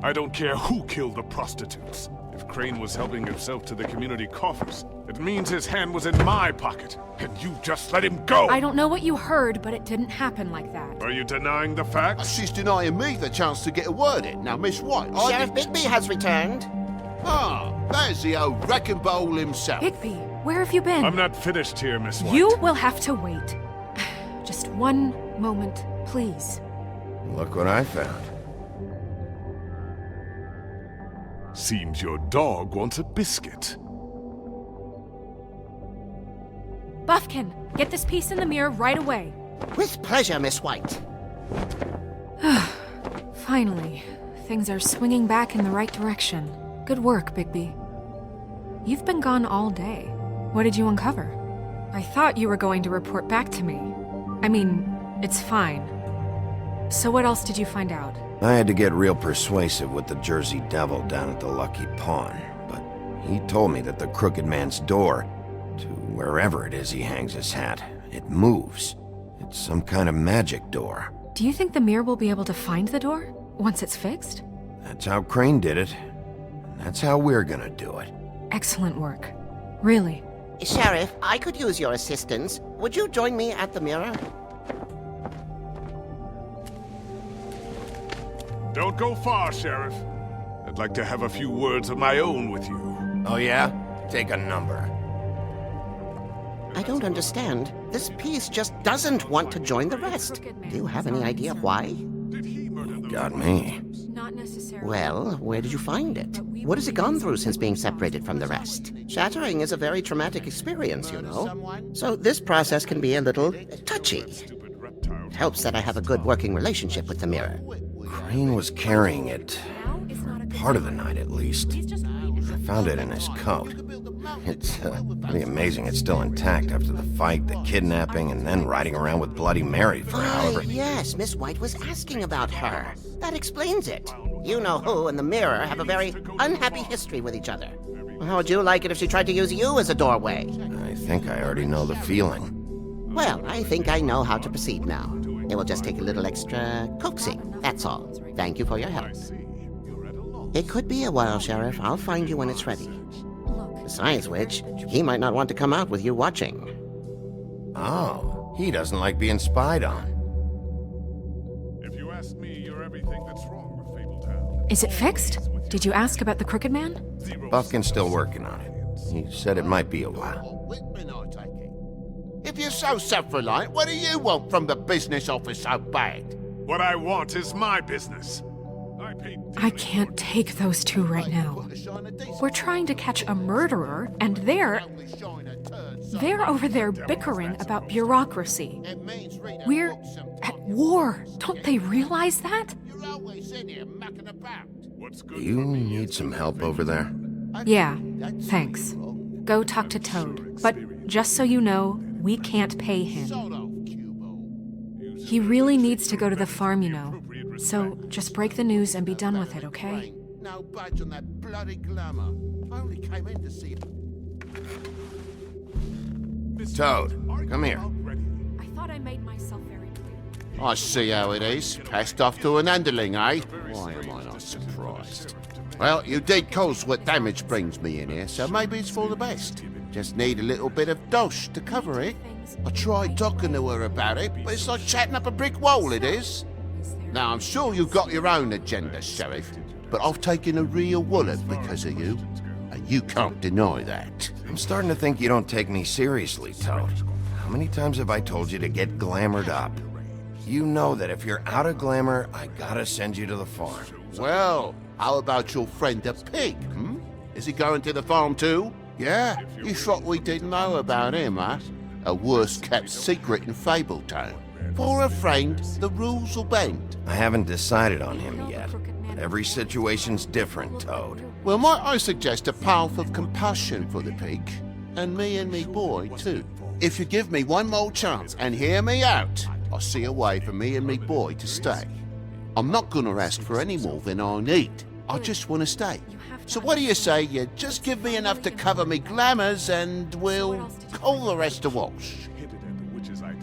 I don't care who killed the prostitutes. If Crane was helping himself to the community coffers, it means his hand was in my pocket, and you just let him go! I don't know what you heard, but it didn't happen like that. Are you denying the facts? She's denying me the chance to get a word in. Now, Miss White, Sheriff Bigby has returned. Ah, there's the old wrecking bowl himself. Bigby, where have you been? I'm not finished here, Miss White. You will have to wait. Just one moment, please. Look what I found. Seems your dog wants a biscuit. Buffkin, get this piece in the mirror right away. With pleasure, Miss White. Finally, things are swinging back in the right direction. Good work, Bigby. You've been gone all day. What did you uncover? I thought you were going to report back to me. I mean, it's fine. So what else did you find out? I had to get real persuasive with the Jersey Devil down at the Lucky Pawn, but he told me that the Crooked Man's door, to wherever it is he hangs his hat, it moves. It's some kind of magic door. Do you think the mirror will be able to find the door once it's fixed? That's how Crane did it, and that's how we're gonna do it. Excellent work. Really. Sheriff, I could use your assistance. Would you join me at the mirror? Don't go far, Sheriff. I'd like to have a few words of my own with you. Oh yeah? Take a number. I don't understand. This piece just doesn't want to join the rest. Do you have any idea why? Got me. Not necessarily. Well, where did you find it? What has it gone through since being separated from the rest? Shattering is a very traumatic experience, you know. So this process can be a little touchy. It helps that I have a good working relationship with the mirror. Crane was carrying it part of the night at least. I found it in his coat. It's pretty amazing it's still intact after the fight, the kidnapping, and then riding around with Bloody Mary for however... Yes, Miss White was asking about her. That explains it. You-know-who and the mirror have a very unhappy history with each other. How would you like it if she tried to use you as a doorway? I think I already know the feeling. Well, I think I know how to proceed now. It will just take a little extra coaxing, that's all. Thank you for your help. It could be a while, Sheriff. I'll find you when it's ready. Besides which, he might not want to come out with you watching. Oh, he doesn't like being spied on. If you ask me, you're everything that's wrong with Fabletown. Is it fixed? Did you ask about the Crooked Man? Buffkin's still working on it. He said it might be a while. If you're so self-reliant, what do you want from the business office so bad? What I want is my business. I can't take those two right now. We're trying to catch a murderer, and they're over there bickering about bureaucracy. We're at war. Don't they realize that? Do you need some help over there? Yeah, thanks. Go talk to Toad. But just so you know, we can't pay him. He really needs to go to the farm, you know. So just break the news and be done with it, okay? No budge on that bloody glamour. I only came in to see it. Toad, come here. I thought I made myself very clear. I see how it is. Passed off to an underling, eh? Why am I not surprised? Well, you did cause what damage brings me in here, so maybe it's for the best. Just need a little bit of dosh to cover it. I tried talking to her about it, but it's like chatting up a brick wall, it is. Now, I'm sure you've got your own agenda, Sheriff, but I've taken a real wallet because of you, and you can't deny that. I'm starting to think you don't take me seriously, Toad. How many times have I told you to get glamored up? You know that if you're out of glamour, I gotta send you to the farm. Well, how about your friend the pig, hmm? Is he going to the farm too? Yeah? You thought we didn't know about him, huh? A worst-kept secret in Fabletown. For a friend, the rules will bend. I haven't decided on him yet. Every situation's different, Toad. Well, might I suggest a path of compassion for the pig? And me boy, too. If you give me one more chance and hear me out, I'll see a way for me and me boy to stay. I'm not gonna ask for any more than I need. I just want to stay. So what do you say you just give me enough to cover me glamours and we'll call the rest a wash?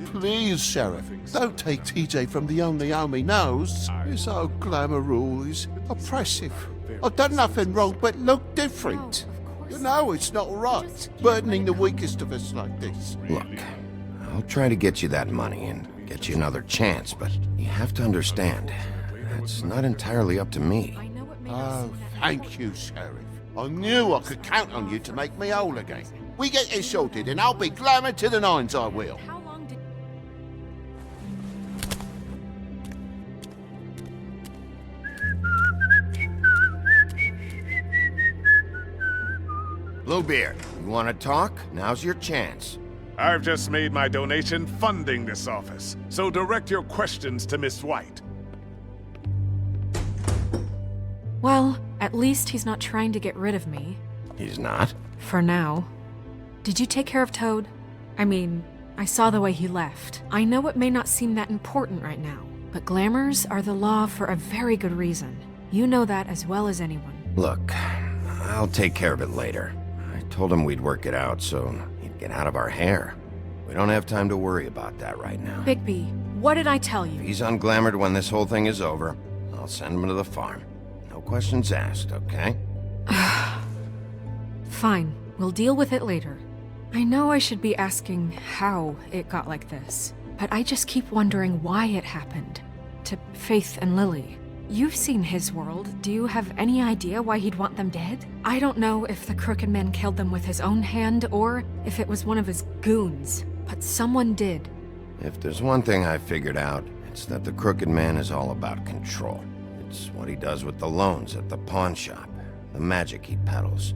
Please, Sheriff, don't take TJ from the only home he knows. His old glamour rule is oppressive. I've done nothing wrong but look different. You know it's not right, burdening the weakest of us like this. Look, I'll try to get you that money and get you another chance, but you have to understand, that's not entirely up to me. Oh, thank you, Sheriff. I knew I could count on you to make me whole again. We get this sorted and I'll be glamour to the nines, I will. Bluebeard, you want to talk? Now's your chance. I've just made my donation funding this office, so direct your questions to Miss White. Well, at least he's not trying to get rid of me. He's not? For now. Did you take care of Toad? I mean, I saw the way he left. I know it may not seem that important right now, but glamours are the law for a very good reason. You know that as well as anyone. Look, I'll take care of it later. I told him we'd work it out so he'd get out of our hair. We don't have time to worry about that right now. Bigby, what did I tell you? If he's unglamored when this whole thing is over, I'll send him to the farm. No questions asked, okay? Fine, we'll deal with it later. I know I should be asking how it got like this, but I just keep wondering why it happened. To Faith and Lily. You've seen his world. Do you have any idea why he'd want them dead? I don't know if the Crooked Man killed them with his own hand or if it was one of his goons, but someone did. If there's one thing I figured out, it's that the Crooked Man is all about control. It's what he does with the loans at the pawn shop, the magic he peddles,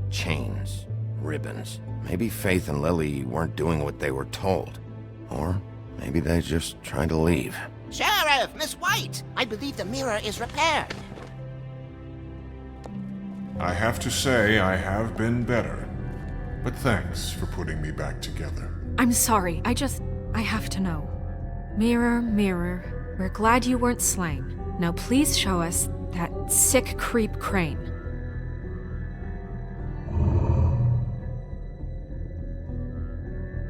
chains, ribbons. Maybe Faith and Lily weren't doing what they were told. Or maybe they just tried to leave. Sheriff, Miss White! I believe the mirror is repaired. I have to say I have been better. But thanks for putting me back together. I'm sorry, I have to know. Mirror, mirror, we're glad you weren't slain. Now please show us that sick creep Crane.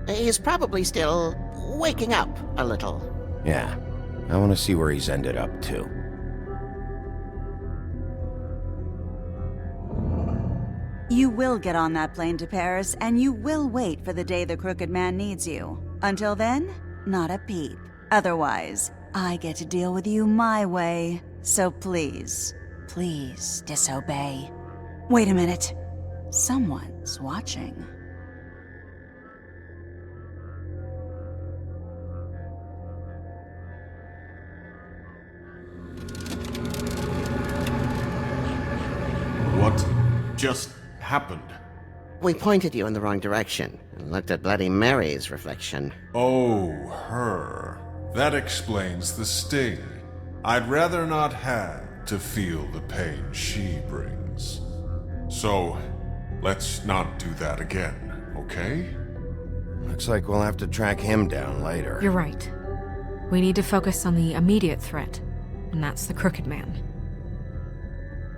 He's probably still waking up a little. Yeah, I want to see where he's ended up, too. You will get on that plane to Paris, and you will wait for the day the Crooked Man needs you. Until then, not a peep. Otherwise, I get to deal with you my way. So please, please disobey. Wait a minute. Someone's watching. What just happened? We pointed you in the wrong direction and looked at Bloody Mary's reflection. Oh, her. That explains the sting. I'd rather not have to feel the pain she brings. So, let's not do that again, okay? Looks like we'll have to track him down later. You're right. We need to focus on the immediate threat, and that's the Crooked Man.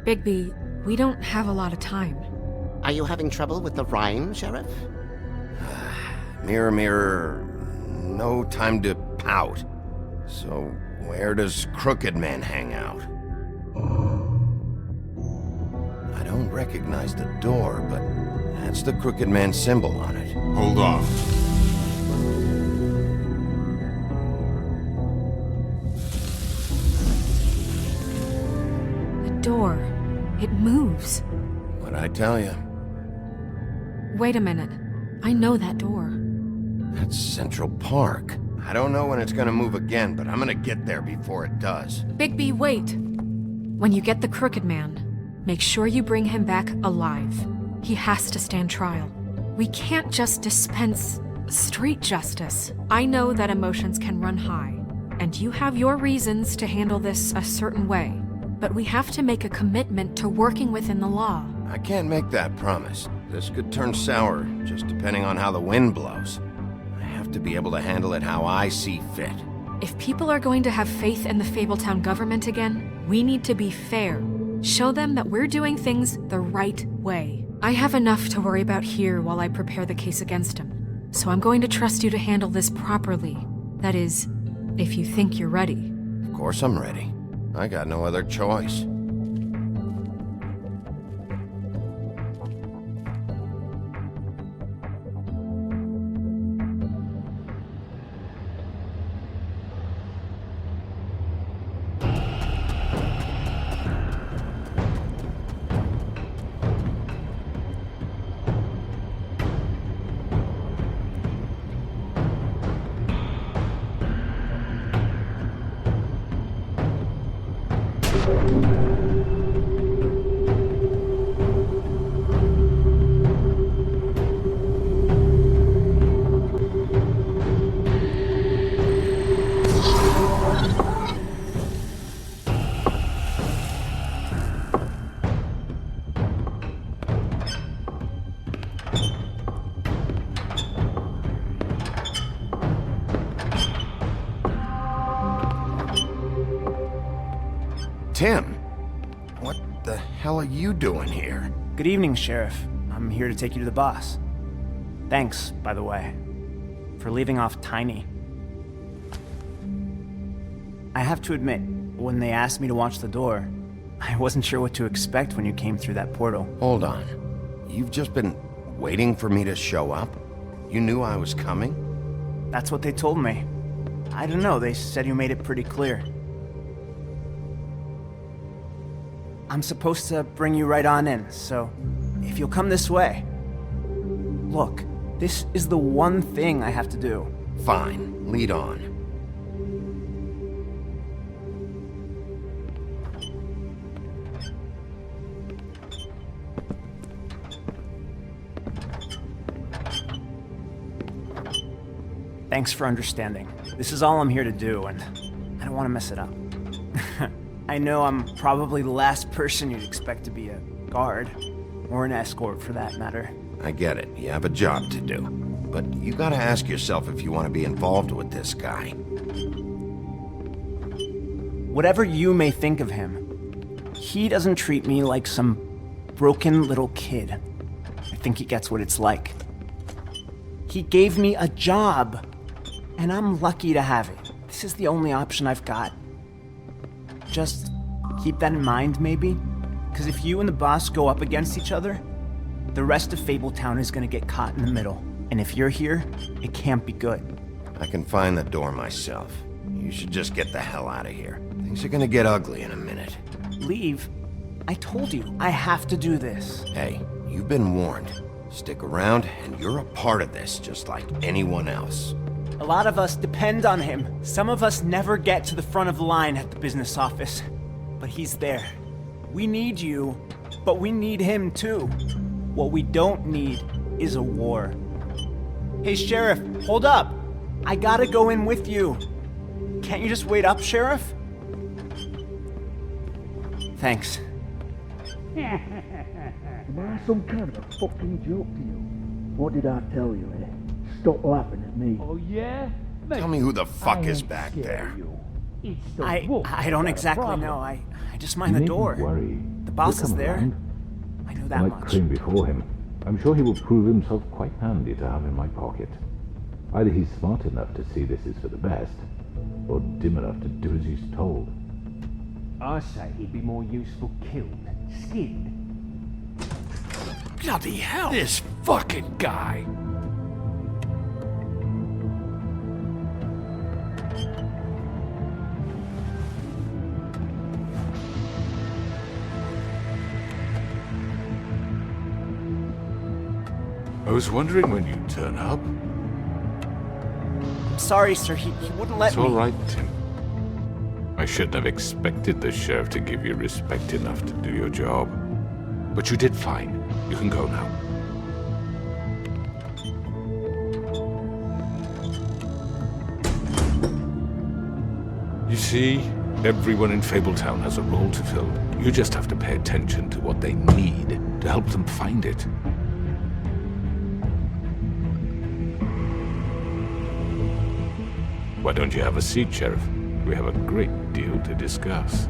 Bigby, we don't have a lot of time. Are you having trouble with the rhyme, Sheriff? Mirror, mirror, no time to pout. So, where does Crooked Man hang out? I don't recognize the door, but that's the Crooked Man symbol on it. Hold on. The door. It moves. What'd I tell you? Wait a minute. I know that door. That's Central Park. I don't know when it's gonna move again, but I'm gonna get there before it does. Bigby, wait! When you get the Crooked Man, make sure you bring him back alive. He has to stand trial. We can't just dispense street justice. I know that emotions can run high, and you have your reasons to handle this a certain way. But we have to make a commitment to working within the law. I can't make that promise. This could turn sour, just depending on how the wind blows. I have to be able to handle it how I see fit. If people are going to have faith in the Fabletown government again, we need to be fair. Show them that we're doing things the right way. I have enough to worry about here while I prepare the case against him. So I'm going to trust you to handle this properly. That is, if you think you're ready. Of course I'm ready. I got no other choice. Tim, what the hell are you doing here? Good evening, Sheriff. I'm here to take you to the boss. Thanks, by the way, for leaving off Tiny. I have to admit, when they asked me to watch the door, I wasn't sure what to expect when you came through that portal. Hold on. You've just been waiting for me to show up? You knew I was coming? That's what they told me. I don't know, they said you made it pretty clear. I'm supposed to bring you right on in, so if you'll come this way. Look, this is the one thing I have to do. Fine, lead on. Thanks for understanding. This is all I'm here to do, and I don't want to mess it up. I know I'm probably the last person you'd expect to be a guard. Or an escort, for that matter. I get it. You have a job to do. But you gotta ask yourself if you want to be involved with this guy. Whatever you may think of him, he doesn't treat me like some broken little kid. I think he gets what it's like. He gave me a job, and I'm lucky to have it. This is the only option I've got. Just keep that in mind, maybe? Because if you and the boss go up against each other, the rest of Fabletown is gonna get caught in the middle. And if you're here, it can't be good. I can find the door myself. You should just get the hell out of here. Things are gonna get ugly in a minute. Leave? I told you, I have to do this. Hey, you've been warned. Stick around, and you're a part of this, just like anyone else. A lot of us depend on him. Some of us never get to the front of the line at the business office. But he's there. We need you, but we need him too. What we don't need is a war. Hey, Sheriff, hold up. I gotta go in with you. Can't you just wait up, Sheriff? Thanks. Am I some kind of a fucking joke to you? What did I tell you, eh? Stop laughing at me. Oh, yeah? Tell me who the fuck is back there. I don't exactly know. I just mind the door. Worry. The boss is there. I know that Like much. Crane before him, I'm sure he will prove himself quite handy to have in my pocket. Either he's smart enough to see this is for the best, or dim enough to do as he's told. I say he'd be more useful killed, skinned. Bloody hell! This fucking guy! I was wondering when you'd turn up. I'm sorry, sir. He wouldn't let It's me. all right, Tim. I shouldn't have expected the sheriff to give you respect enough to do your job. But you did fine. You can go now. You see, everyone in Fabletown has a role to fill. You just have to pay attention to what they need to help them find it. Why don't you have a seat, Sheriff? We have a great deal to discuss.